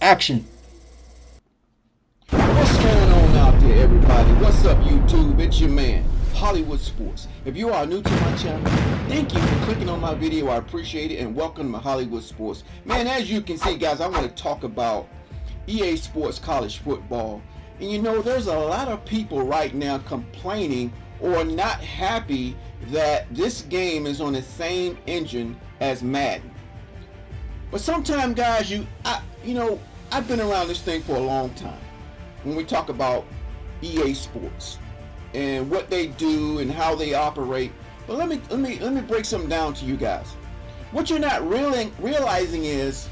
Action. What's going on out there, everybody? What's up, YouTube? It's your man, Hollywood Sports. If you are new to my channel, thank you for clicking on my video. I appreciate it, and welcome to Hollywood Sports. Man, as you can see, guys, I want to talk about EA Sports college football. And you know, there's a lot of people right now complaining or not happy that this game is on the same engine as Madden. But sometimes, guys, I've been around this thing for a long time. When we talk about EA Sports and what they do and how they operate, but let me break something down to you guys. What you're not realizing is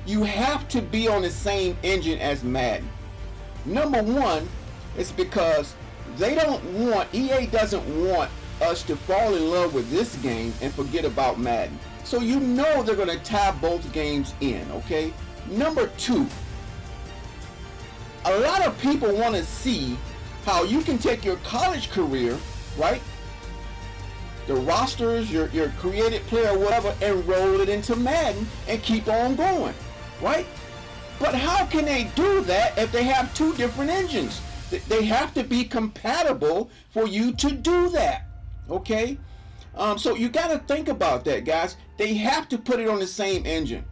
you have to be on the same engine as Madden. Number one, it's because EA doesn't want us to fall in love with this game and forget about Madden. So you know they're going to tie both games in, okay? Number two, a lot of people want to see how you can take your college career, right? The rosters, your created player, whatever, and roll it into Madden and keep on going, right? But how can they do that if they have two different engines? They have to be compatible for you to do that, okay? So you got to think about that, guys. They have to put it on the same engine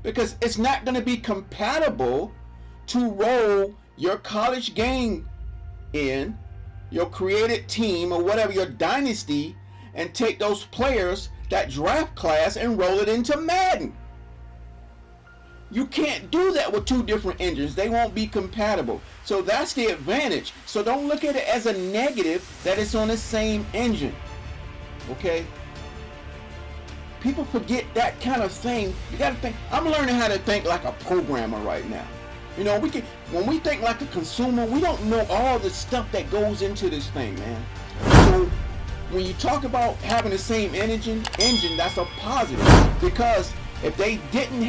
because it's not going to be compatible to roll your college game in, your created team or whatever, your dynasty, and take those players, that draft class, and roll it into Madden. You can't do that with two different engines. They won't be compatible. So that's the advantage. So don't look at it as a negative that it's on the same engine. Okay? People forget that kind of thing. You got to think. I'm learning how to think like a programmer right now. You know, when we think like a consumer, we don't know all the stuff that goes into this thing, man. So when you talk about having the same engine, that's a positive, because if they didn't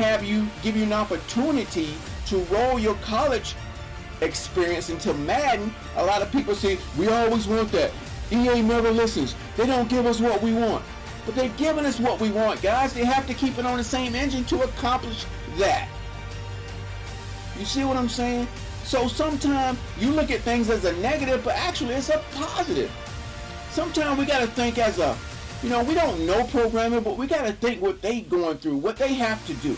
give you an opportunity to roll your college experience into Madden, a lot of people say, we always want that. EA never listens. They don't give us what we want. But they're giving us what we want, guys. They have to keep it on the same engine to accomplish that. You see what I'm saying? So sometimes you look at things as a negative, but actually it's a positive. Sometimes we got to think as a, we don't know programming, but we got to think what they going through, what they have to do.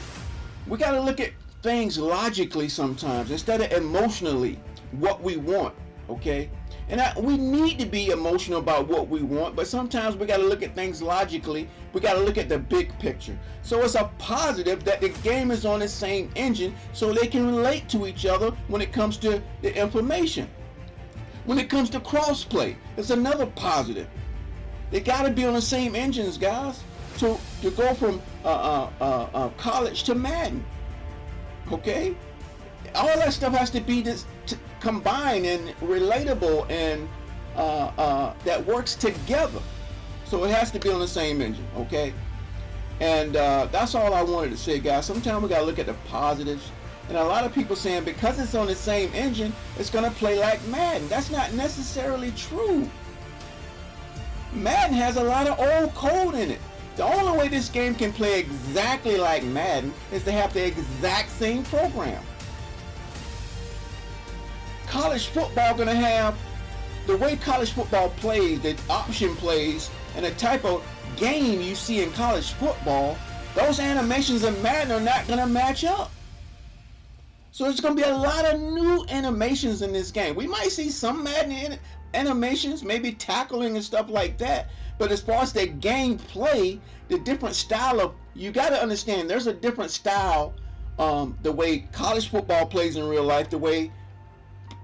We got to look at things logically sometimes instead of emotionally, what we want, okay? And we need to be emotional about what we want, but sometimes we got to look at things logically. We got to look at the big picture. So it's a positive that the game is on the same engine so they can relate to each other when it comes to the information. When it comes to crossplay, it's another positive. They got to be on the same engines, guys, to go from college to Madden. Okay? All that stuff has to be combined and relatable and that works together. So it has to be on the same engine, okay? And that's all I wanted to say, guys. Sometimes we got to look at the positives. And a lot of people saying because it's on the same engine, it's going to play like Madden. That's not necessarily true. Madden has a lot of old code in it. The only way this game can play exactly like Madden is to have the exact same program. College football going to have the way college football plays, the option plays, and the type of game you see in college football, those animations in Madden are not going to match up. So there's going to be a lot of new animations in this game. We might see some Madden animations, maybe tackling and stuff like that. But as far as the gameplay, the different style of, you got to understand, there's a different style, the way college football plays in real life, the way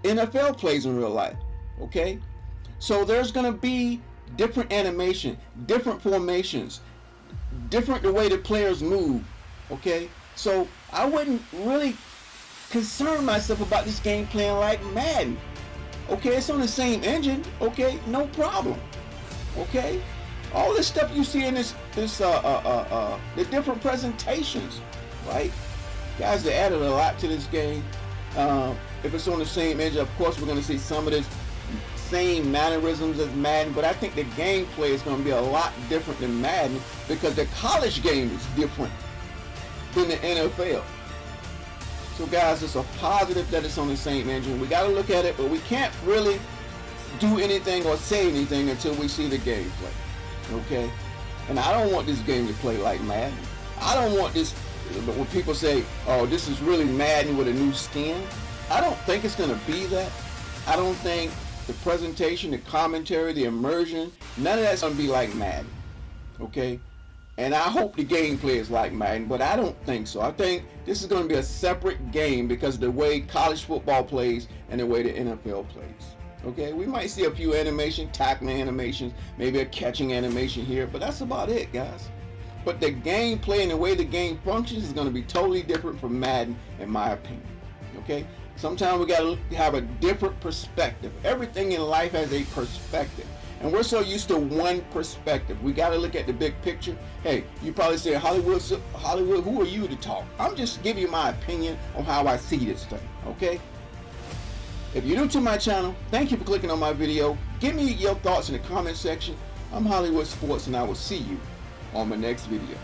NFL plays in real life, okay? So there's going to be different animation, different formations, different the way the players move, okay? So I wouldn't really concern myself about this game playing like Madden. Okay, it's on the same engine, okay, no problem, okay? All this stuff you see in the different presentations, right? Guys, they added a lot to this game. If it's on the same engine, of course, we're going to see some of this same mannerisms as Madden, but I think the gameplay is going to be a lot different than Madden because the college game is different than the NFL. So guys, it's a positive that it's on the same engine. We got to look at it, but we can't really do anything or say anything until we see the gameplay. Okay? And I don't want this game to play like Madden. I don't want this, when people say, oh, this is really Madden with a new skin. I don't think it's going to be that. I don't think the presentation, the commentary, the immersion, none of that's going to be like Madden. Okay? And I hope the gameplay is like Madden, but I don't think so. I think this is going to be a separate game because of the way college football plays and the way the NFL plays. Okay, we might see a few tackling animations, maybe a catching animation here, but that's about it, guys. But the gameplay and the way the game functions is going to be totally different from Madden, in my opinion. Okay, sometimes we got to have a different perspective. Everything in life has a perspective. And we're so used to one perspective. We got to look at the big picture. Hey, you probably say, Hollywood, who are you to talk? I'm just giving you my opinion on how I see this thing, okay? If you're new to my channel, thank you for clicking on my video. Give me your thoughts in the comment section. I'm Hollywood Sports, and I will see you on my next video.